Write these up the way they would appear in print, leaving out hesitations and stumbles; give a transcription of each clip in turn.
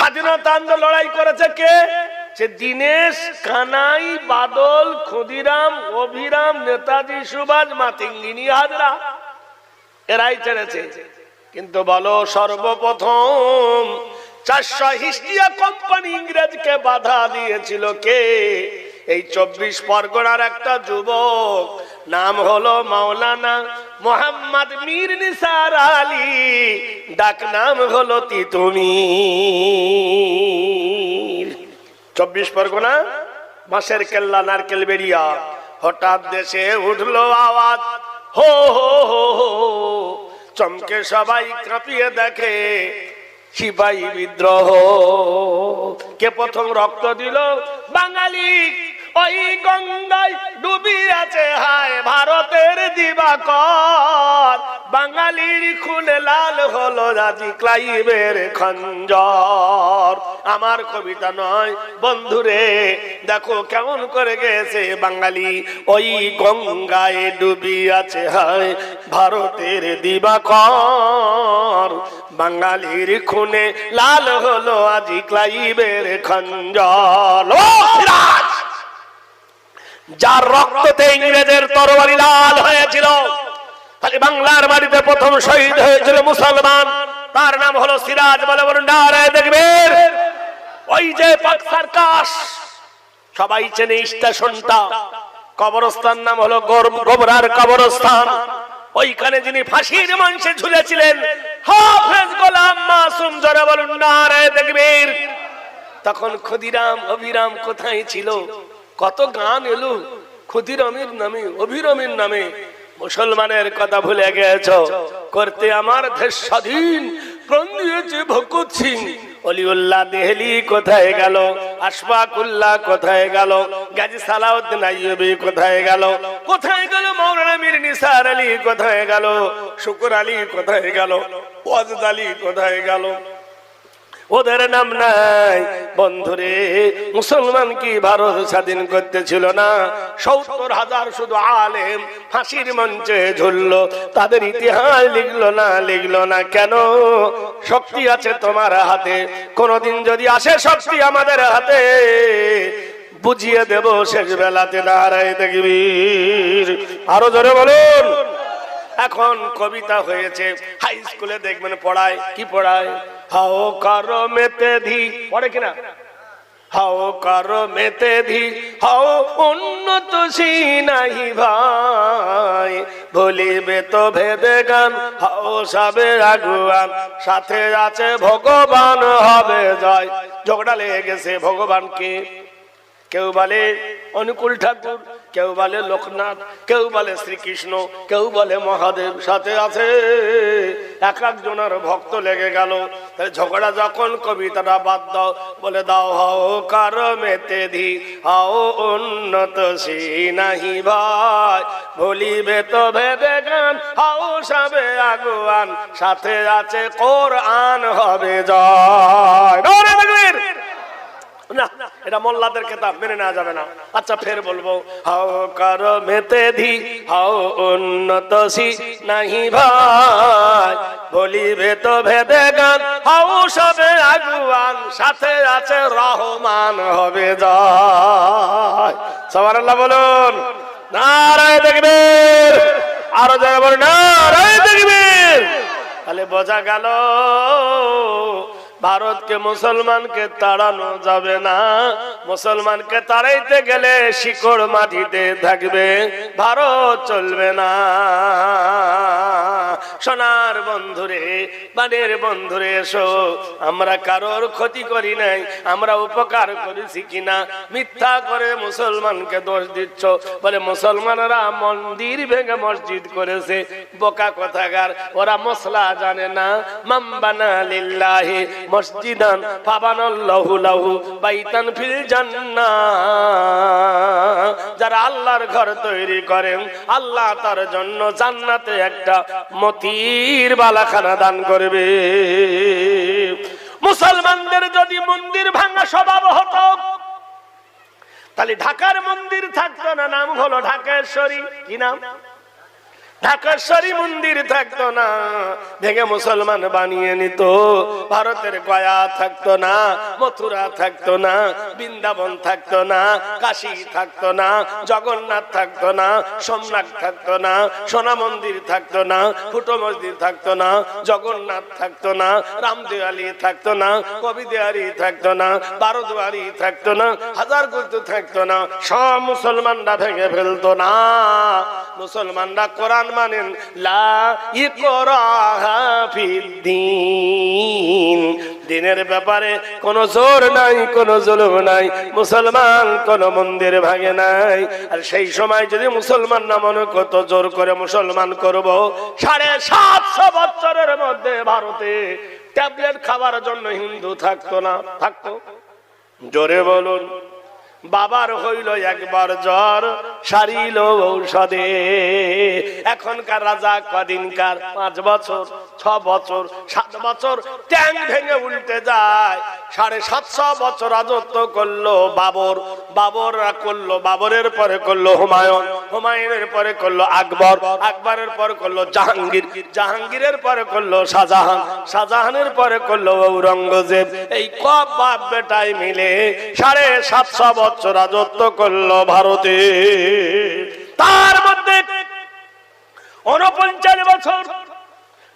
স্বাধীনতা আন্দোলন লড়াই করেছে কে? যে দীনেশ, কানাই, বাদল, ক্ষুদিরাম, অভিরাম, নেতাজি সুভাষ, মাতঙ্গিনী হাজরা, এরাই ছেড়েছে। কিন্তু বলো সর্বপ্রথম 400 হিস্ট্রিয়া কোম্পানি ইংরেজকে বাধা দিয়েছিল কে? এই 24 পরগনার একটা যুবক, নাম হলো মাওলানা মোহাম্মদ মীর নিসার আলী, ডাক নাম হলো তিতুমির। 24 পরগনা, বাঁশের কেল্লা, নারকেল বেরিয়া। হঠাৎ দেশে উঠলো আওয়াজ, হো হো হো হো, চমকে সবাই কাঁপিয়ে দেখে সিপাহী বিদ্রোহ। কে প্রথম রক্ত দিল? বাঙালি। ওই গঙ্গায় ডুবি আছে হায় ভারতের দিবাকর, বাঙালির খুনে লাল হলো রাজি ক্লাইভের খঞ্জর। আমার কবিতা নয় বন্ধুরে, দেখো কেমন করে গেছে বাঙালি। ওই গঙ্গায় ডুবি আছে হায় ভারতের দিবাকর, বাঙালির খুনে লাল হলো আজি ক্লাইভের খঞ্জর। যার রক্ততে ইংরেজের তরবারি লাল হয়েছিল, খালি বাংলার মাটিতে প্রথম শহীদ হয়েছিল মুসলমান, তার নাম হলো সিরাজ। বলে বলুন নারায়ে তাকবীর। ওই যে পাক সার্কাস, সবাই চেনে স্টেশনটা, কবরস্থান নাম হলো গোবরার কবরস্থান। ওইখানে যিনি ফাঁসির মঞ্চে ঝুলেছিলেন হাফেজ গোলাম মাসুম, জোরে বলুন নারায়ে তাকবীর। তখন ক্ষুদিরাম, অভিরাম কোথায় ছিল? কত গান এলো ক্ষুদিরামের নামে, অভিরামের নামে। মুসলমানের কথা ভুলে গেছ, করতে আমার দেশ স্বাধীন প্রাণ দিয়েছে ভগৎ সিং। অলিউল্লাহ দেহলি কোথায় গেল? আশফাকুল্লাহ কোথায় গেল? গাজী সালাউদ্দিন আইয়ুবী কোথায় গেল? কোথায় গেল মাওলানা মীর নিসার আলী? কোথায় গেল শুকুর আলী? কোথায় গেল ওয়াজেদ আলী? কোথায় গেল? ওদের নাম নাই। বন্ধুরে, মুসলমান কি ভারত স্বাধীন করতেছিল না? 70,000 শুধু আলেম ফাঁসির মঞ্চে ঝুললো, তাদের ইতিহাস লিখলো না কেন? শক্তি আছে তোমার হাতে, কোনদিন যদি আসে শক্তি আমাদের হাতে, বুঝিয়ে দেব শেষ বেলাতে। নারায়ে তাকবীর। আরো জোরে বলুন। এখন কবিতা হয়েছে, হাই স্কুলে দেখবেন পড়ায়, কি পড়ায়? হাও কারো মেতে ধি, পড়ে কিনা? হাও কারো মেতে ধি, হাও উন্নত সিনাহি ভাই, ভুলিবে তো ভেদে গান, হাও সাবে আগুয়ান, সাথে আছে ভগবান হবে জয়। ঝগড়া লেগে গেছে ভগবানকে, কেউ বলে অনুকূল ঠাকুর, কেউ বলে লোকনাথ, কেউ বলে শ্রীকৃষ্ণ, কেউ বলে মহাদেব, সাথে আছে এক একজনের ভক্ত লেগে গেল। তাই ঝগড়া যখন, কবিতাটা বাদ দাও, বলে দাও হাও কারো মেতে ধি, হাও উন্নত সিনাহি ভাই, ভুলিবে তো ভেদে গান, হাও সাবে আগুয়ান, সাথে আছে কোরআন হবে জয়। নারায়ে তাকবীর। না, এটা মোল্লাদের কিতাব, মেনে নেওয়া যাবে না। আচ্ছা ফের বলবো, হাও কারো মেতে ধি, হাও উন্নত সিনাহি ভাই, বলিবে তো ভেদে গান, হাও সবে আগুয়ান, সাথে আছে রহমান হবে জয়। সুবহানাল্লাহ বলুন। নারায়ে তাকবীর। আরো যারা বলুন নারায়ে তাকবীর। তাহলে বোঝা গেল ভারতকে, মুসলমানকে তাড়ানো যাবে না। মুসলমানকে তাড়াইতে গেলে শিকড় মাটিতে থাকবে, ভারত চলবে না। সোনার বন্ধুরে, বানের বন্ধুরে, এসো, আমরা কারোর ক্ষতি করি নাই, আমরা উপকার করেছি কিনা? মিথ্যা করে মুসলমানকে দোষ দিচ্ছ, বলে মুসলমানরা মন্দির ভেঙে মসজিদ করেছে। বোকা কথাকার, ওরা মশলা জানে না। মাম্বানা লিল্লাহি মসজিদান ফাবানাল্লাহু লাহু বাইতান ফিল জান্নাহ, যারা আল্লাহর ঘর তৈরি করেন, আল্লাহ তার জন্য জান্নাতে একটা মতির বালাখানা দান করবে। মুসলমানদের যদি মন্দির ভাঙা স্বভাব হতো, তাহলে ঢাকার মন্দির থাকতো না, নাম হলো ঢাকেশ্বরী। কি নাম? ঢাকেশ্বরী মন্দির থাকতো না, ভেঙে মুসলমান বানিয়ে নিত। ভারতের গয়া থাকতো না, মথুরা থাকতো না, বৃন্দাবন থাকতো না, কাশী থাকতো না, জগন্নাথ থাকতো না, সোমনাথ থাকতো না, সোনা মন্দির থাকতো না, ফুটো মসজিদ থাকতো না, জগন্নাথ থাকতো না, রামদেওয়ালি থাকতো না, কবিদেওয়ালি থাকতো না, বারোদুয়ারি থাকতো না, হাজার গুরু থাকতো না। সব মুসলমানরা ভেঙে ফেলতো না। মুসলমানরা কোরআন মানেন, লা ইকরাহা ফিদ্দীন, দিনের ব্যাপারে কোনো জোর নাই, কোনো জুলুম নাই। মুসলমান কোন মন্দির ভাঙে নাই। আর সেই সময় যদি মুসলমান না মনে কত জোর করে মুসলমান করব, 750 বছরের মধ্যে ভারতে ট্যাবলেট খাবার জন্য হিন্দু থাকতো না। থাকতো? জোরে বলুন। বাবার হইল একবার জ্বর, সারিল ঔষধে। এখনকার রাজা কদিনকার, 5 বছর, 6 বছর, 7 বছর ট্যাং ভেঙে উল্টে যায়। 750 বছর রাজত্ব করলো বাবর, বাবররা করলো, বাবরের পরে করলো হুমায়ুন, হুমায়ুনের পরে করলো আকবর, আকবরের পরে করলো জাহাঙ্গীর, জাহাঙ্গীরের পরে করলো শাহজাহান, শাহজাহানের পরে করলো ঔরঙ্গজেব। এই কব বাপ বেটাই মিলে 750 বছর রাজত্ব করলো ভারতে। তার মধ্যে 49 বছর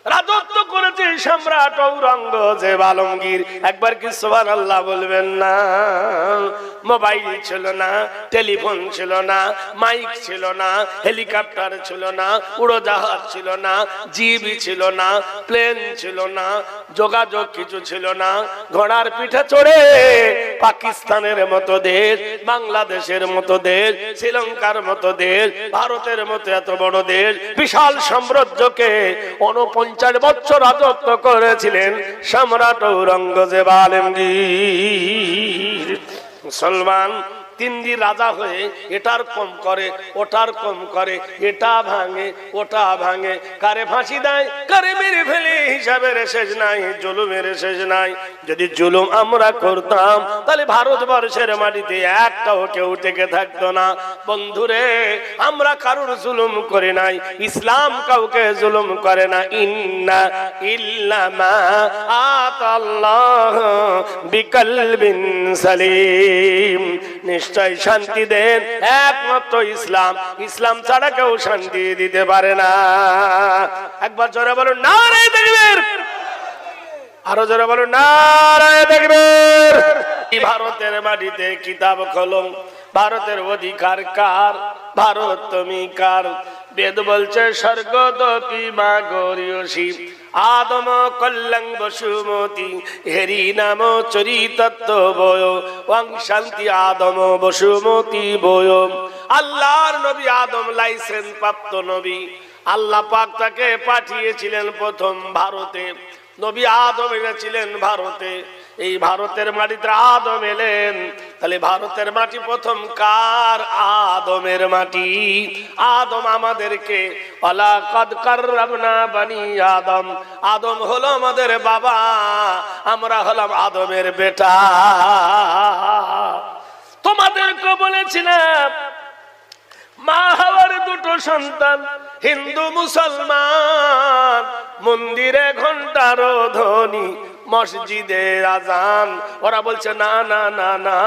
রাজত্ব করেছে সম্রাট ঔরঙ্গজেব আলমগীর। একবার কি সুবহানাল্লাহ বলবেন না? মোবাইল ছিল না, টেলিফোন ছিল না, মাইক ছিল না, হেলিকপ্টার ছিল না, উড়োজাহাজ ছিল না, জিপ ছিল না, প্লেন ছিল না, যোগাযোগ কিছু ছিল না। ঘোড়ার পিঠে চড়ে পাকিস্তানের মতো দেশ, বাংলাদেশের মতো দেশ, শ্রীলঙ্কার মতো দেশ, ভারতের মতো এত বড় দেশ, বিশাল সাম্রাজ্যকে 49 বছর রাজত্ব করেছিলেন সম্রাট ঔরঙ্গজেব আলমগীর। মুসলমান 3 দিন রাজা হয়ে এটার কম করে, ওটার কম করে, এটা ভাঙে, ওটা ভাঙে, কারে ফাঁসি দেয়, কারে মেরে ফেলে, হিসাবের শেষ নাই, জুলুমের শেষ নাই। যদি জুলুম আমরা করতাম তাহলে ভারতবর্ষের মাটিতে একটাও কেউ টিকে থাকতো না। বন্ধুরে, আমরা কারুর জুলুম করে নাই, ইসলাম কাউকে জুলুম করে না। ইন্না ইল্লামা আতাল্লাহ বিকলবিন সালিম, নিশ্চয় শান্তি দেন একমাত্র ইসলাম, ইসলাম ছাড়া কেউ শান্তি দিতে পারে না। একবার জোরে বলুন নারায়ে তাকবীর, আরো জোরে বলুন নারায়ে তাকবীর। ভারতের মাটিতে কিতাব কলম, ভারতের অধিকার কার? ভারত তুমি কার? বেদ বলছে স্বর্গদপি মা গরিয়সী, আদম কল্যাং বসুমতি, হেরি নাম চরিতত্ব বয়, ওয়াং শান্তি আদম বসুমতি বয়। আল্লাহর নবী আদম লাইসেন্স প্রাপ্ত নবী। আল্লাহ পাক তাকে পাঠিয়েছিলেন প্রথম ভারতে। নবী আদম এসেছিলেন ভারতে। এই ভারতের মাটিতে আদম এলেন। তাহলে ভারতের মাটি প্রথম কার? আদমের মাটি। আদম আমাদেরকে ওয়ালা কাদ কাররামনা বানি আদম, আদম হলো আমাদের বাবা, আমরা হলাম আদমের বেটা। তোমাদেরকে বলেছিলাম মা হওয়ার 2টো সন্তান, হিন্দু মুসলমান, মন্দিরে ঘন্টার ধ্বনি, মসজিদে আজান। ওরা বলছে না না না না,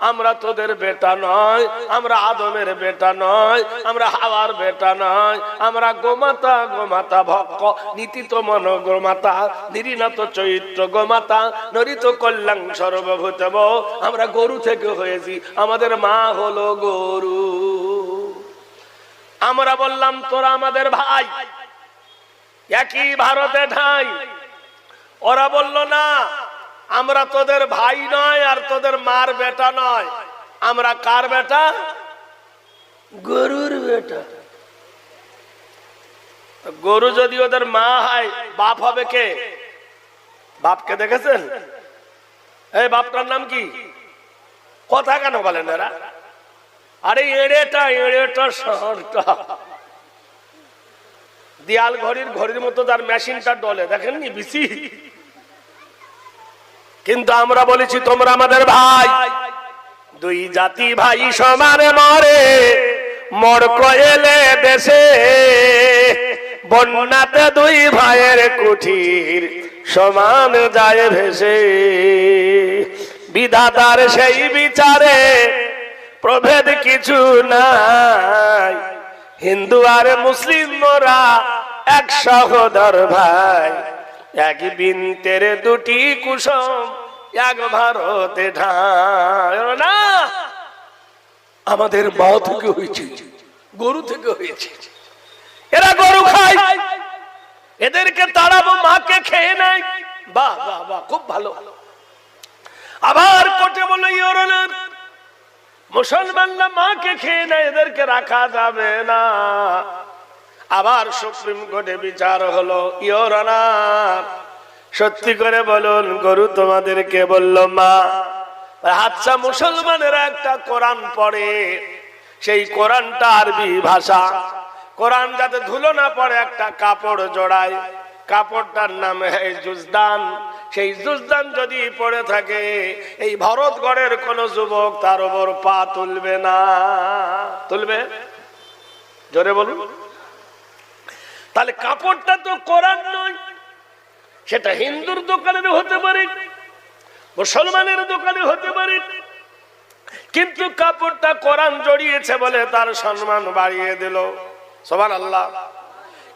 আমরা তোদের বেটা নয়, আমরা আদমের বেটা নয়, আমরা হাওয়ার বেটা নয়, আমরা গোমাতা, গোমাতা ভক্ত নীতিত মন গোমাতা, নিরিনাত চৈত্র গোমাতা, নরিত কল্যাণ সর্বভূতম, আমরা গরু থেকে হয়েছি, আমাদের মা হলো গরু। আমরা বললাম তোরা আমাদের ভাই, একই ভারতে ঠাই। ওরা বলল না, আমরা তোদের ভাই নয় আর তোদের মার বেটা নয়, আমরা কার বেটা? গরুর বেটা। গরু যদি ওদের মা হয়, বাপ হবে কে? বাপকে দেখেছেন? এই বাপটার নাম কি? কথা কেন বলেন এরা? আরে এড়েটা, এড়েটা শহরটা দেয়াল ঘড়ির মতো তার মেশিনটা ডলে, দেখেননি বিসি? কিন্তু আমরা বলেছি তোমরা আমাদের ভাই। 2 জাতি ভাই সমানে মরে, মর কয়েলে দেশে বন্যাতে দুই ভাইয়ের কুঠির সমান যায় ভেসে, বিধাতার সেই বিচারে প্রভেদ কিছু নাই, হিন্দু আর মুসলিম মোরা এক সহোদর ভাই, এক বিন্তের দুটি কুসুম এক ভারতে ঠাই না। আমাদের মা থেকে হয়েছে, গরু থেকে হয়েছে, এরা গরু খায়, এদেরকে তাড়াবো, মাকে খেয়ে নেয়। বাহ বাহ বাহ, খুব ভালো। আবার কোর্টে বলে ইওরানার মুসলমানরা মাকে খেয়ে নেয়, এদেরকে রাখা যাবে না। আবার সুপ্রিম কোর্টে বিচার হলো, ইওরানার সত্যি করে বলুন, গরু তোমাদেরকে বললো মা। আচ্ছা, মুসলমানেরা একটা কোরআন পড়ে, সেই কোরআনটা আরবি ভাষা, কোরআন যাতে ধুলো না পড়ে একটা কাপড় জড়ায়, কাপড়টার নাম জুজদান। সেই জুজদান যদি পড়ে থাকে, এই ভরতগড়ের কোন যুবক তার উপর পা তুলবে না। তুলবে? জোরে বলুন। তাহলে কাপড়টা তো কোরআন নয়, সেটা হিন্দুর দোকানের হতে পারে, মুসলমানের দোকানে হতে পারে, কিন্তু কাপড়টা কোরআন জড়িয়েছে বলে তার সম্মান বাড়িয়ে দিল। সুবহানাল্লাহ।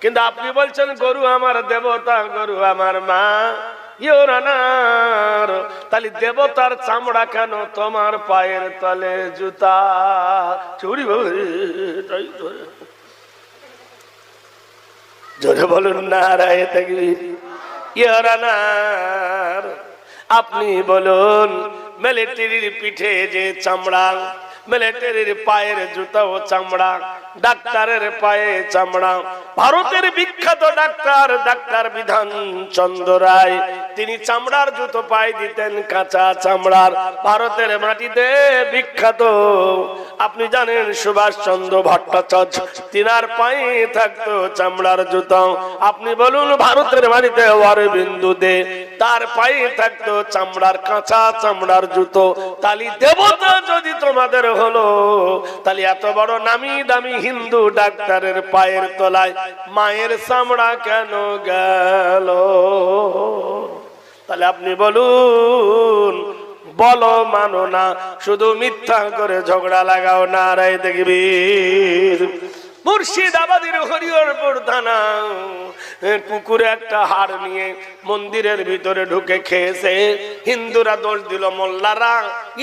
কিন্তু আপনি বলছেন গরু আমার দেবতা, গরু আমার মা। ইওরানার তাহলে দেবতার চামড়া কেন তোমার পায়ের তলে জুতা? চুরি জোরে বলুন নারায়ে তাকবীর। ইওরানার আপনি বলুন, মিলিটারির পিঠে যে চামড়া, মিলিটারির পায়ের জুতাও চামড়া, ডাক্তারের পায়ে চামড়া। ভারতের বিখ্যাত ডাক্তার, ডাক্তার বিধান চন্দ্র রায়, তিনি চামড়ার জুতো পায়ে দিতেন, কাঁচা চামড়ার। ভারতের মাটিতে বিখ্যাত আপনি জানেন সুভাষ চন্দ্র ভট্টাচার্য, তিনার পায়ে থাকতো চামড়ার জুতো। আপনি বলুন ভারতের মাটিতে অরবিন্দু দে, তার পায়ে থাকতো চামড়ার, কাঁচা চামড়ার জুতো। তালি দেবতা যদি তোমাদের হলো, তাহলে এত বড় নামি দামি হিন্দু ডাক্তারের পায়ের তলায় মায়ের চামড়া কেন গেল? তাহলে আপনি বলুন, বলো মানো না, শুধু মিথ্যা করে ঝগড়া লাগাও। নারায়ে তাকবীর। মুর্শিদাবাদের হরিহরপুর থানা কুকুরে একটা হাড় নিয়ে মন্দিরের ভিতরে ঢুকে খেয়েছে। হিন্দুরা দোষ দিল, মোল্লারা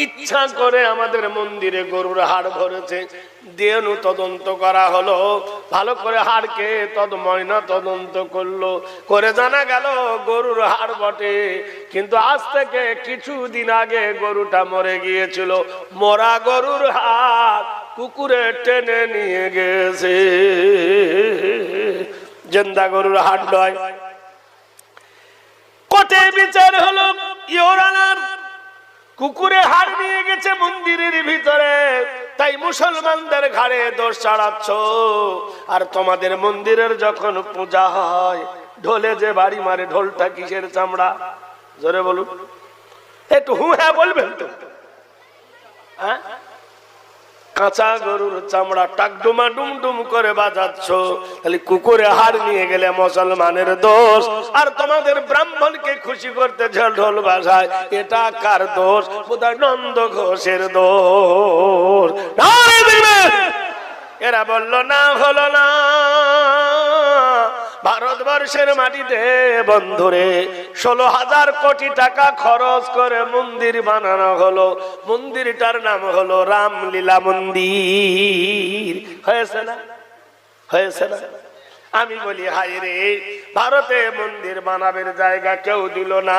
ইচ্ছা করে আমাদের মন্দিরে গরুর হাড় ভরেছে। দেনু তদন্ত করা হলো, ভালো করে হাড়কে ময়না তদন্ত করলো, করে জানা গেল গরুর হাড় বটে, কিন্তু আজ থেকে কিছুদিন আগে গরুটা মরে গিয়েছিল। মরা গরুর হাড় কুকুরে টেনে নিয়ে গেছে, জিন্দা গরুর হাড় নয়। কোর্টে বিচার হলো, ইওরানার কুকুরে হাড় নিয়ে গেছে মন্দিরের ভিতরে, তাই মুসলমানদের ঘাড়ে দোষ চাড়াচ্ছ। আর তোমাদের মন্দিরের যখন পূজা হয়, ঢোলে যে বাড়ি মারে, ঢোলটা কিসের চামড়া? জোরে বলুন, একটু হু হ্যাঁ বলবেন তো। হ্যাঁ, কাঁচা গরুর চামড়া টাকডুমা ডুমডুম করে বাজাচ্ছ, তাহলে কুকুরে হাড় নিয়ে গেলে মুসলমানের দোষ, আর তোমাদের ব্রাহ্মণকে খুশি করতে ঢোল বাজায়, এটা কার দোষ? বোধহয় নন্দ ঘোষের দোষ। এরা বলল না, হলো না। ভারতবর্ষের মাটিতে বন্ধুরে 16,000 কোটি টাকা খরচ করে মন্দির বানানো হলো। মন্দিরটার নাম হলো রামলীলা মন্দির। হয়েছে না? হয়েছে না? আমি বলি হায় রে, ভারতে মন্দির বানাবের জায়গা কেউ দিল না,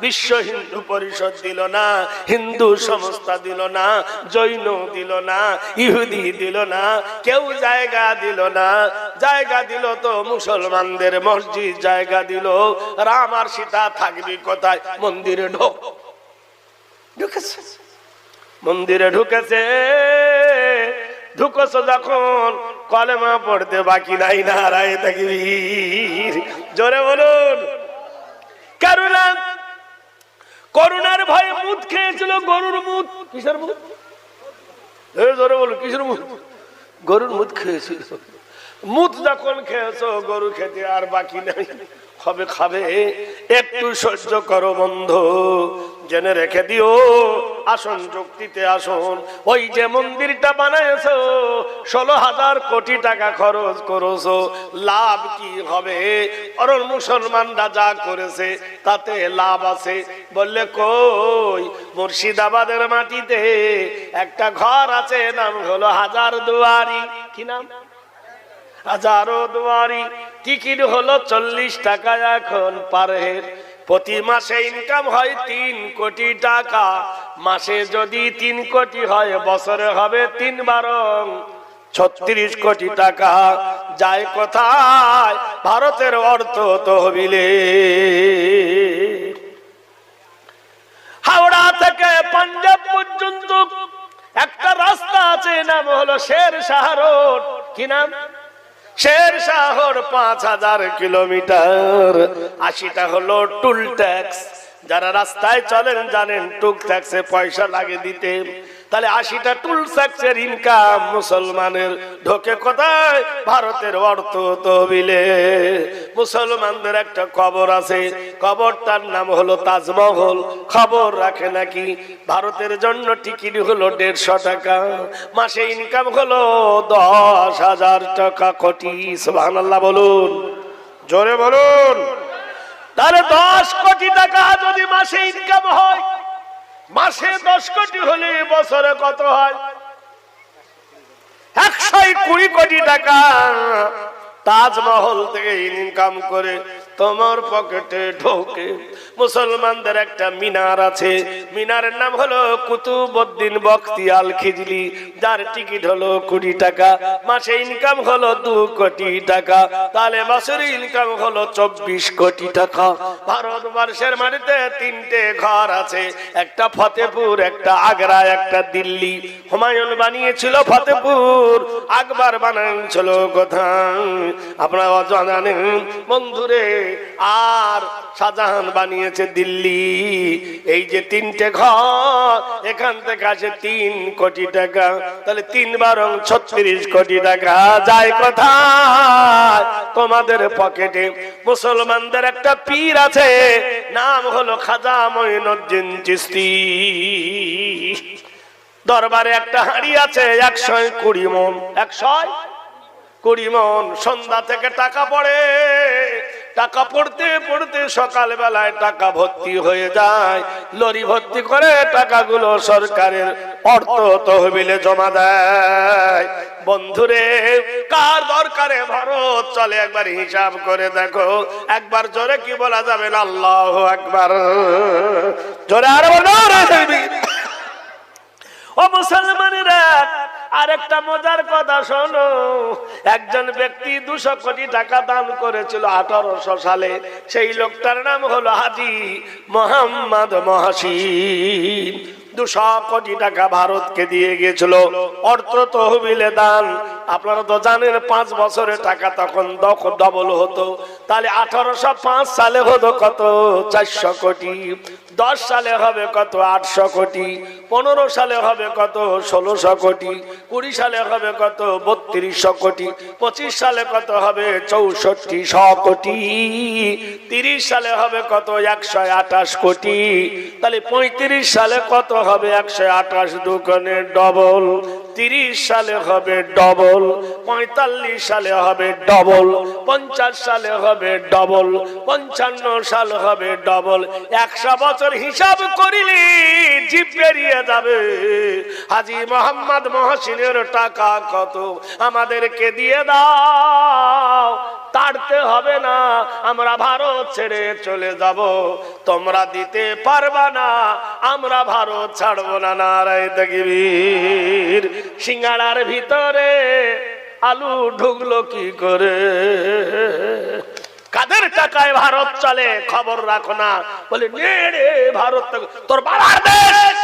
বিশ্ব হিন্দু পরিষদ দিল না, হিন্দু সংস্থা দিল না, জৈন দিল না, ইহুদি দিল না, কেউ জায়গা দিল না। জায়গা দিল তো মুসলমানদের মসজিদ জায়গা দিল। রাম আর সীতা থাকবি কোথায়? মন্দিরে ঢুকেছে, মন্দিরে ঢুকেছে। ঢুকছো যখন কলেমা পড়তে বাকি নাই। নারায়ে তাকবীর। জোরে বলুন। করুণা, করুণার ভয়ে মুদ খেয়েছিল, গরুর মুদ। কিসের মুদ? জোরে বলুন, কিসের মুদ? গরুর মুদ খেয়েছিল। মুদ যখন খেয়েছো গরু খেতে আর বাকি নাই, হবে খাবে, একটু সহ্য করো বন্ধু, জেনে রেখে দিও। আসন যুক্তিতে আসুন, ওই যে মন্দিরটা বানাইছো 16,000 কোটি টাকা খরচ করেছো, লাভ কি হবে? আর মুসলমানরা যা করেছে তাতে লাভ আছে বললে কই? মুর্শিদাবাদের মাটিতে একটা ঘর আছে, নাম হলো হাজারদুয়ারি। কি নাম? হাজারদুয়ারি। টিকিট হলো 40 টাকা এখন পার হেড। প্রতি মাসে ইনকাম হয় 3 কোটি টাকা। মাসে যদি 3 কোটি হয়, বছরে হবে 3 36 কোটি টাকা। যায় কোথায়? ভারতের অর্থ তহবিলে। হাওড়া থেকে পাঞ্জাব পর্যন্ত একটা রাস্তা আছে, নাম হলো শেরশাহ রোড। কি নাম? শেরশাহ রোড। 5000 কিলোমিটার। 80টা হলো টুল ট্যাক্স। যারা রাস্তায় চলেন জানেন টুল ট্যাক্সে পয়সা লাগে দিতে। তাহলে 80টা টুল ট্যাক্সের ইনকাম মুসলমানের ঢোকে কোথায়? ভারতের অর্থ তহবিলে। মুসলমানদের একটা কবর আছে, কবরটার নাম হলো তাজমহল। খবর রাখে নাকি? ভারতের জন্য টিকিট হলো 150 টাকা। মাসে ইনকাম হলো 10,000 টাকা কোটি। সুবহানাল্লাহ বলুন, জোরে বলুন। তাহলে 10 কোটি টাকা যদি মাসে ইনকাম হয়, মাসে 10 কোটি হলে বছরে কত হয়? 120 কোটি টাকা তাজমহল থেকে ইনকাম করে তোমার পকেটে ঢোকে। মুসলমানদের একটা মিনার আছে, মিনারের নাম হলো কুতুবউদ্দিন বখতিয়াল খিজলি, যার টিকিট হলো 20 টাকা। মাসে ইনকাম হলো 2 কোটি টাকা। তাহলে বছরে ইনকাম হলো 24 কোটি টাকা। ভারতবর্ষের মাটিতে 3টে ঘর আছে, একটা ফতেপুর, একটা আগ্রা, একটা দিল্লি। হুমায়ুন বানিয়েছিল ফতেপুর, আকবর বানিয়েছিল কোথায় আপনারা জানেন বন্ধুরে, আর শাহজাহান বানিয়েছে দিল্লি। এই যে 3টে ঘর, এখান থেকে আসে 3 কোটি টাকা। তাহলে 3 বারং 36 কোটি টাকা যায় কোথায়? তোমাদের পকেটে। মুসলমানদের একটা পীর আছে, নাম হলো খাজা মঈনুদ্দিন চিশতি। দরবারে একটা হাঁড়ি আছে 120 মণ। 120 মণ। সন্ধ্যা থেকে টাকা পড়ে, টাকা পড়তে পড়তে সকাল বেলায় টাকা ভর্তি হয়ে যায়। লরি ভর্তি করে টাকাগুলো সরকারের অর্থ তহবিলে জমা দেয়। বন্ধুরে, কার দরকারে ভারত চলে একবার হিসাব করে দেখো। একবার জোরে কি বলা যাবে না? আল্লাহু আকবার। জোরে আর বলো রে। ও মুসলমানেরা, আরেকটা মজার কথা শোনো। একজন ব্যক্তি 200 কোটি টাকা দান করেছিল 1800 সালে। সেই লোকটার নাম হলো হাজী মোহাম্মদ মহসিন। 200 কোটি টাকা ভারতকে দিয়ে গিয়েছিল অর্থ তহবিলে দান। আপনারা তো জানেন 5 বছরে টাকা তখন ডবল হতো। তাহলে 1805 সালে হতো কত? 400 কোটি। 10 সালে হবে কত? 800 কোটি। 15 সালে হবে কত? 1600 কোটি। 20 সালে হবে কত? 3200 কোটি। 25 সালে কত হবে? 6400 কোটি। 30 সালে হবে কত? 128 কোটি। তাহলে 35 সালে কত হবে? 128 দুগুণে ডবল। 30 সালে হবে ডবল। 45 সালে হবে ডবল। 50 সালে হবে ডবল। 55 সাল হবে ডবল। 100 বছর হিসাব করিলি জিভ বেরিয়ে যাবে। হাজী মোহাম্মদ মহসিনের টাকা কত? আমাদেরকে দিয়ে দাও, তাড়তে হবে না, আমরা ভারত ছেড়ে চলে যাব। তোমরা দিতে পারবা না, আমরা ভারত ছাড়বো না। নারায়ে তাকবীর। সিঙ্গাড়ার ভিতরে আলু ঢুকলো কি করে? কাদের টাকায় ভারত চলে খবর রাখো না? বলে নে রে, ভারত তোর বাবার দেশ।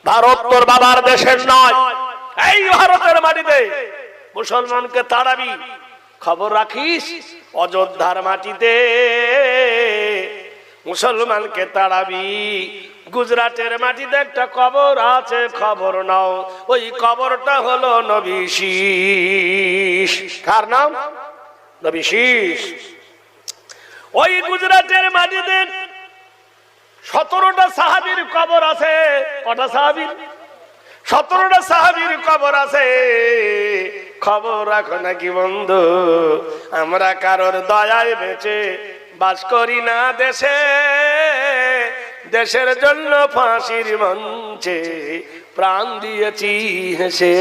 ভারত তোর বাবার দেশের নয়। এই ভারতের মাটিতে মুসলমানকে তাড়াবি, খবর রাখিস। অযোধ্যার মাটিতে মুসলমানকে তাড়াবি। গুজরাটের মাটিতে একটা কবর আছে, খবর নাও। ওই কবরটা হলো নবী শীষ। কার নাম? নবী শীষ। ওই গুজরাটের মাটিতে 17টা সাহাবীর কবর আছে। কটা সাহাবী? 17টা সাহাবীর কবর আছে। খবর রাখো নাকি বন্ধু, আমরা কারোর দয়ায় বেঁচে বাস করি না দেশে। দেশের জন্য ফাঁসির মঞ্চে প্রাণ দিয়েছি হেসে।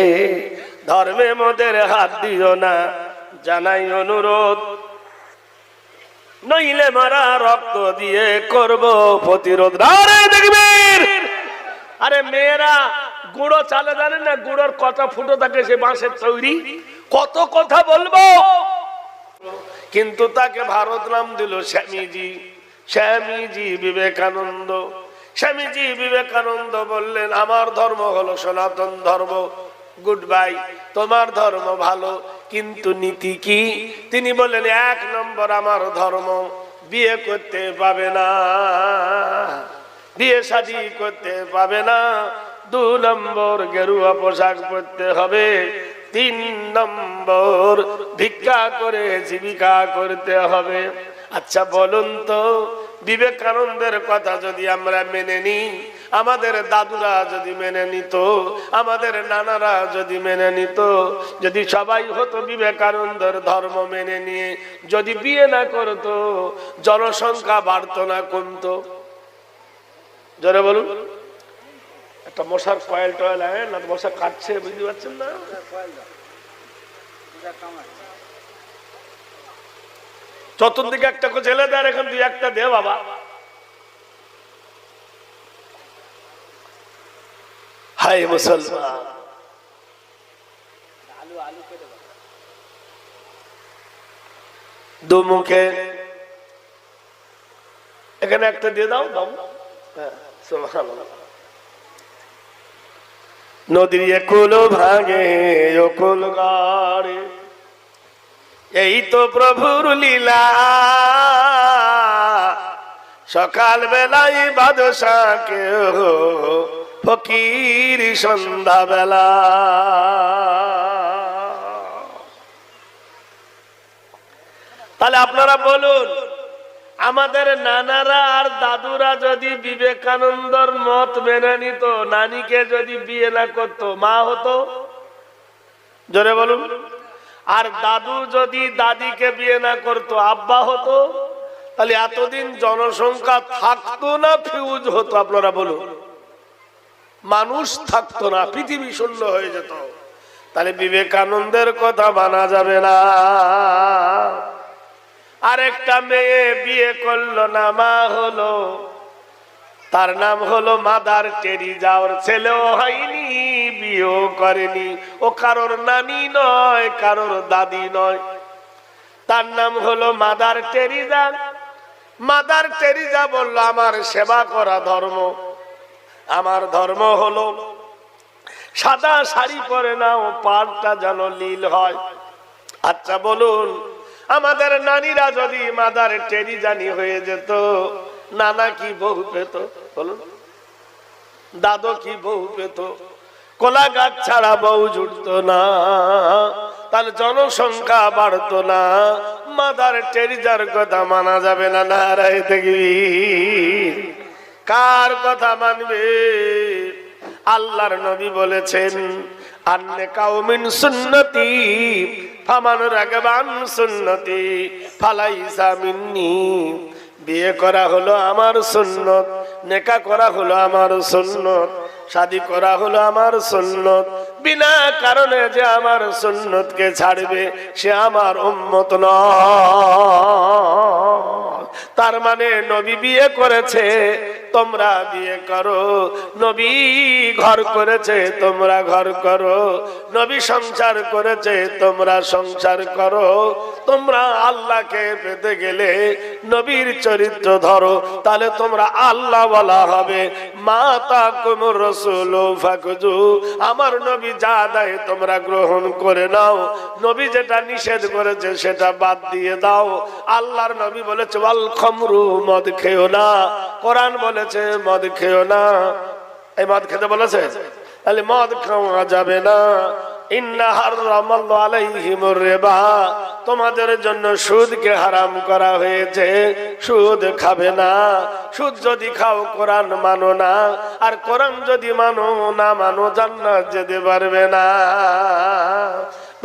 ধর্মে মোদের হাত দিও না, জানাই অনুরোধ, নইলে মারা রক্ত দিয়ে করব প্রতিরোধ। আরে দেখবীর, আরে মেয়েরা গুঁড়ো চালে জানেন না, গুঁড়োর কত ফুটো থাকে সে বাঁশের তৈরি। কত কথা বলবো, কিন্তু তাকে ভারত নাম দিল স্বামীজি। স্বামীজি বিবেকানন্দ। স্বামীজি বিবেকানন্দ বললেন, আমার ধর্ম হলো সনাতন ধর্ম, গুড বাই। তোমার ধর্ম ভালো, কিন্তু নীতি কি? তিনি বললেন, 1 নম্বর আমার ধর্ম, বিয়ে করতে পাবে না, বিয়ে শাদী করতে পাবে না। 2 নম্বর গেরুয়া পোশাক পরতে হবে। 3 নম্বর ভিক্ষা করে জীবিকা করতে হবে। আচ্ছা বলুন তো, বিবেকানন্দের কথা যদি আমরা মেনে নিই, আমাদের দাদুরা যদি মেনে নিত, আমাদের নানারা যদি মেনে নিত, যদি সবাই হতো বিবেকানন্দের ধর্ম মেনে নিয়ে, যদি বিয়ে না করতো, জনসংখ্যা বাড়তো না কমতো? জোরে বলুন। একটা মশার কয়েল টয়েল হয় না, মশা কাটছে, বুঝতে পারছেন না? চতুর্দিকে একটা ছেলে দেয়, এখন 2-1টা দে বাবা। হাই মুসলমান, দুমুখে এখানে একটা দিয়ে দাও, দাও। হ্যাঁ, সুবহানাল্লাহ। নদীর একুল ভাঙে অকুল গাড়ে, এই তো প্রভুর লীলা। সকাল বেলায় বাদশাকে ফকির সন্ধ্যা বেলা। তাহলে আপনারা বলুন, আমাদের নানারা আর দাদুরা যদি বিবেকানন্দর মত মেনে নিত, নানিকে যদি বিয়ে না করতো, মা হতো? জোরে বলুন। আর দাদু যদি দাদিকে বিয়ে না করতো, আব্বা হতো? তাহলে এতদিন জনসংখ্যা থাকতো না ফিউজ হতো? আপনারা বলুন, মানুষ থাকতো না, পৃথিবী শূন্য হয়ে যেত। তাহলে বিবেকানন্দের কথা মানা যাবে না। আরেকটা মেয়ে বিয়ে করলো না, মা হলো, তার নাম হলো মাদার টেরিজা। ওর ছেলেও হয়নি, বিয়েও করেনি, ও কারোর নানি নয়, কারোর দাদি নয়, তার নাম হলো মাদার টেরিজা। মাদার টেরিজা বলল, আমার সেবা করা ধর্ম, আমার ধর্ম হলো সাদা শাড়ি পরে নাও, পাড়টা যেন নীল হয়। আচ্ছা বলুন, আমাদের নানিরা যদি মাদার টেরিজানি হয়ে যেত, নানা কি বউ পেত? বলুন, দাদু কি বউ পেত? কলা গাছ ছাড়া বউ জুটতো না, তাহলে জনসংখ্যা বাড়তো না। মাদার টেরিজার কথা মানা যাবে না। নারায়ে তাকবীর। কার কথা মানবে? আল্লাহর নবী বলেছেন, আন্নে কাউমিন সুন্নতি ফামান রাগবান সুন্নতি ফালাইসা মিন্নি। বিয়ে করা হলো আমার সুন্নত, নেকা করা হলো আমার সুন্নত, শাদী করা হলো আমার সুন্নত। বিনা কারণে যে আমার সুন্নতকে ছাড়বে, সে আমার উম্মত নয়। তার মানে নবী বিয়ে করেছে, তোমরা বিয়ে করো। নবী ঘর করেছে, তোমরা ঘর করো। নবী সংসার করেছে, তোমরা সংসার করো। তোমরা আল্লাহকে পেতে গেলে নবীর চরিত্র ধরো, তাহলে তোমরা আল্লাহওয়ালা হবে। মা তাকুমুর রাসূল ফাকুজু, আমার নবী যা দেয় তোমরা গ্রহণ করে নাও, নবী যেটা নিষেধ করেছে সেটা বাদ দিয়ে দাও। আল্লাহর নবী বলেছে ওয়াল খামরু, মদ খেও না। কোরআন বলেছে মদ খেও না। এই মদ খেতে বলেছে, তাহলে মদ খাওয়া যাবে না। ইন্না হারামাল্লাহু আলাইহিমুর রিবা, তোমাদের জন্য সুদকে হারাম করা হয়েছে, সুদ খাবে না। সুদ যদি খাও কোরআন মানো না, আর কোরআন যদি মানো না মানো জান্নাত যেতে পারবে না।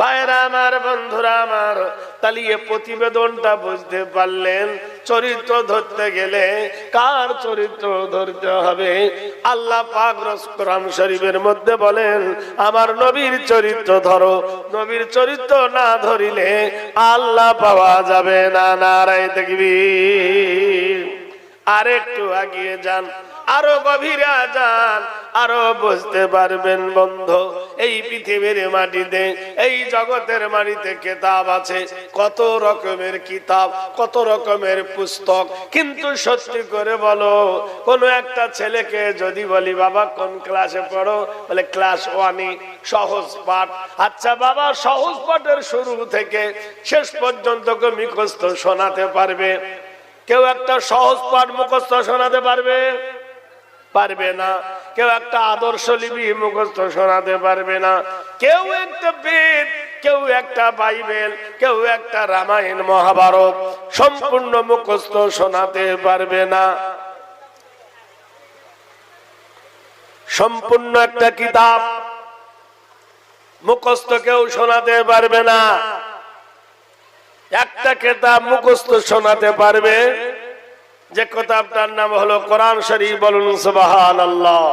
ভাইরা আমার, বন্ধুরা আমার, তাহলে এই প্রতিবেদনটা বুঝতে পারলেন। চরিত্র ধরতে গেলে কার চরিত্র ধরতে হবে? আল্লাহ পাক কোরআন শরীফের মধ্যে বলেন আমার নবীর চরিত্র ধরো। নবীর চরিত্র না ধরিলে আল্লাহ পাওয়া যাবে না। নারায়ে তাকবীর। আরেকটু এগিয়ে যান, আরো গভীরে যান, আরো বুঝতে পারবেন বন্ধু। এই পৃথিবীর মাটিতে, এই জগতের মাটিতে কিতাব আছে, কত রকমের কিতাব, কত রকমের পুস্তক। কিন্তু সত্যি করে বলো, কোন একটা ছেলেকে যদি বলি বাবা কোন ক্লাসে পড়ো, বলে ক্লাস 1, সহজ পাঠ। আচ্ছা বাবা, সহজ পাঠের শুরু থেকে শেষ পর্যন্ত মুখস্থ শোনাতে পারবে? কেউ একটা সহজ পাঠ মুখস্থ শোনাতে পারবে? পারবে না। কেউ একটা আদর্শ লিপি মুখস্থ শোনাতে পারবে না। কেউ একটা বেদ, কেউ একটা বাইবেল, কেউ একটা রামায়ণ মহাভারত সম্পূর্ণ মুখস্থ শোনাতে পারবে না। সম্পূর্ণ একটা কিতাব মুখস্থ কেউ শোনাতে পারবে না। একটা কিতাব মুখস্থ শোনাতে পারবে, যে কিতাবটার নাম হলো কোরআন শরীফ। বলুন সুবহানাল্লাহ।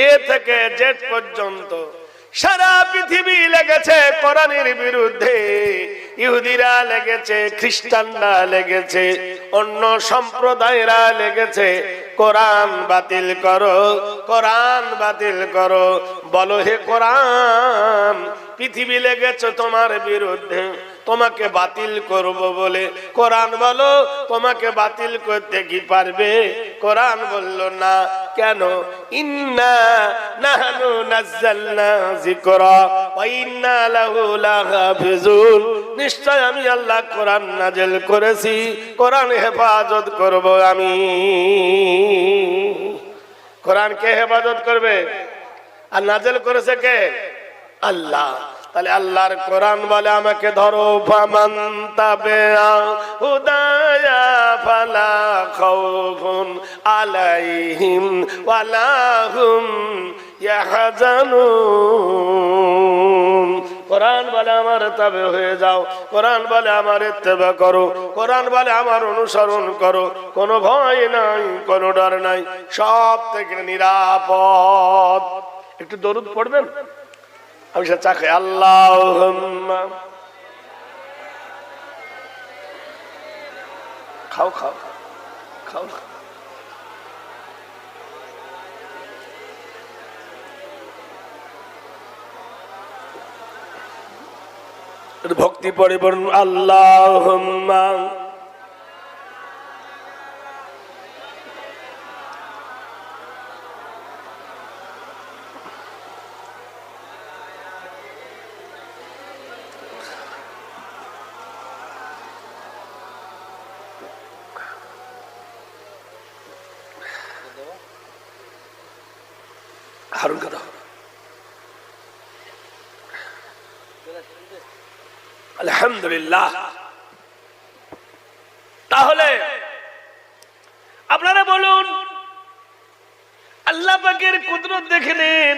এ থেকে জেড পর্যন্ত সারা পৃথিবী লেগেছে কোরআনের বিরুদ্ধে। ইহুদিরা লেগেছে, খ্রিস্টানরা লেগেছে, অন্য সম্প্রদায়রা লেগেছে। কোরআন বাতিল করো, কোরআন বাতিল করো। বলো হে কোরআন, পৃথিবী লেগেছে তোমার বিরুদ্ধে, তোমাকে বাতিল করব বলে। কোরআন বলো তোমাকে বাতিল করতে কি পারবে? কোরআন বলল না। কেন? ইন্না নাহনু নাযালনা যিকরা ওয়া ইন্না লাহু লাহাফিজুন, নিশ্চয় আমি আল্লাহ কোরআন নাযিল করেছি, কোরআন হেফাজত করব আমি। কোরআন কে হেফাজত করবে? আর নাযিল করেছে কে? আল্লাহ। তাহলে আল্লাহর কোরআন বলে আমাকে ধরো। ফামান তাবিআ হুদায়া ফালা খাউফুন আলাইহিম ওয়ালা হুম ইয়াহজানুন। কোরআন বলে আমার তাবে হয়ে যাও, কোরআন বলে আমার ইত্তেবা করো, কোরআন বলে আমার অনুসরণ করো। কোনো ভয় নাই, কোনো ডর নাই, সব থেকে নিরাপদ। একটু দরুদ পড়বেন। আমি সে চা খাই। আল্লাহুম্মা, খাও খাও খাও। ভক্তি পড়ে বলুন আল্লাহুম্মা হারুন কথা। আলহামদুলিল্লাহ। তাহলে আপনারা বলুন, আল্লাহ পাকের কুদরত দেখে নেন,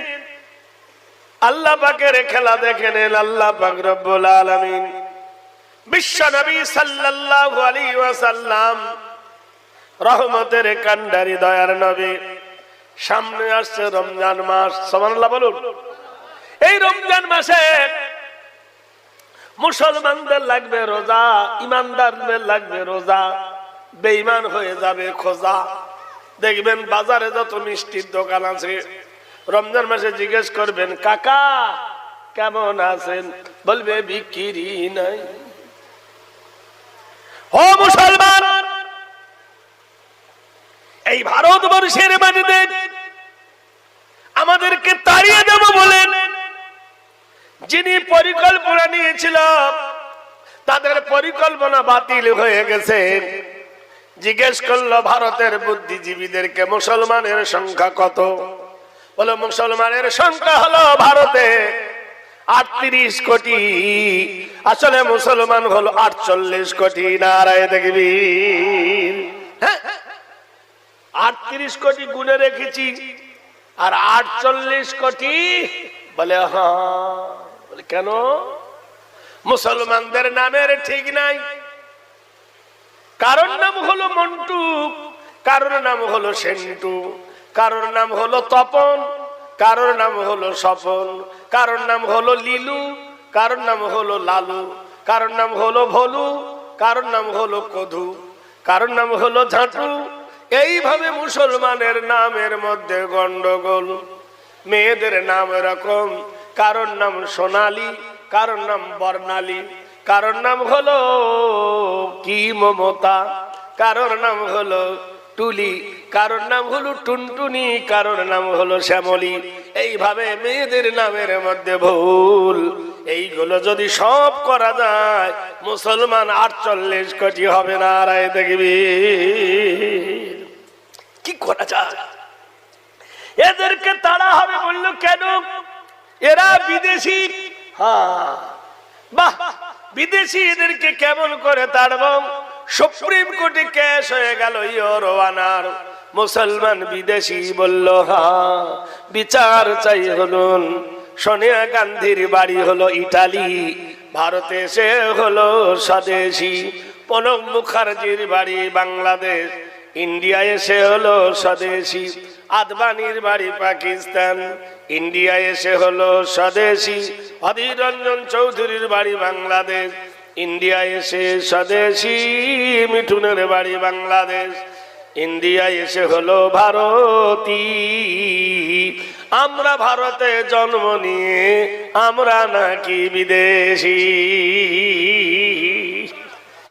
আল্লাহ পাকের খেলা দেখে নেন। আল্লাহ পাক রব্বুল আলামিন বিশ্ব নবী সাল্লাল্লাহু আলাইহি ওয়াসাল্লাম, রহমতের কান্ডারি দয়ার নবী। সামনে আসছে রমজান মাস, সুবহানাল্লাহ বলুন। এই রমজান মাসে মুসলমানদের লাগবে রোজা, ইমানদারদের লাগবে রোজা, বেঈমান হয়ে যাবে খোঁজা। দেখবেন বাজারে যত মিষ্টির দোকান আছে, রমজান মাসে জিজ্ঞেস করবেন কাকা কেমন আছেন, বলবে বিক্রি নাই। ও মুসলমান, এই ভারতবর্ষের মাটিতে আমাদেরকে তাড়িয়ে দেব বলেন যিনি পরিকল্পনা নিয়েছিল তাদের পরিকল্পনা বাতিল হয়ে গেছে। জিজ্ঞেস করলো ভারতের বুদ্ধিজীবীদেরকে মুসলমানের সংখ্যা কত? বলো মুসলমানের সংখ্যা হলো ভারতে 38 কোটি। আসলে মুসলমান হলো 48 কোটি। নারায়ে তাকবীর। হ্যাঁ, 38 কোটি গুণে রেখেছি আর 48 কোটি। বলে হ্যাঁ। বলে কেন? মুসলমানদের নামের ঠিক নাই। কারোর নাম হলো মন্টু, কারোর নাম হলো সেন্টু, কারোর নাম হলো তপন, কারোর নাম হলো স্বপন, কারোর নাম হলো লিলু, কারোর নাম হলো লালু, কারোর নাম হলো ভোলু, কারোর নাম হলো কধু, কারোর নাম হলো ঝাঁটু। এইভাবে মুসলমানের নামের মধ্যে গন্ডগোল। মেয়েদের নাম এরকম, কারোর নাম সোনালী, কারোর নাম বর্ণালী, কারোর নাম হলো কি মমতা, কারোর নাম হলো টুলি, কারোর নাম হলো টুনটুনি, কারোর নাম হলো শ্যামলী। এইভাবে মেয়েদের নামের মধ্যে ভুল। এইগুলো যদি সব করা যায় মুসলমান 48 কোটি হবে। নারায়ে তাকবীর। কি করা যায়? এদেরকে তাড়া হবে বললো কেন? এরা বিদেশি। হ্যাঁ, বাহ, বিদেশি। এদেরকে কেমন করে তাড়ব? সুপ্রিম কোর্টে কেস হয়ে গেল ইউরোয়ানার। মুসলমান বিদেশি বলল হ্যাঁ বিচার চাই। হলুন সোনিয়া গান্ধীর বাড়ি হলো ইটালি, ভারতে সে হলো স্বদেশি। প্রণব মুখার্জির বাড়ি বাংলাদেশ, ইন্ডিয়া এসে হলো স্বদেশি। আদবানির বাড়ি পাকিস্তান, ইন্ডিয়া এসে হলো স্বদেশি। অধীর রঞ্জন চৌধুরীর বাড়ি বাংলাদেশ, ইন্ডিয়া এসে স্বদেশি। মিঠুনের বাড়ি বাংলাদেশ, ইন্ডিয়া এসে হলো ভারতী। আমরা ভারতে জন্ম নিয়ে আমরা নাকি বিদেশি।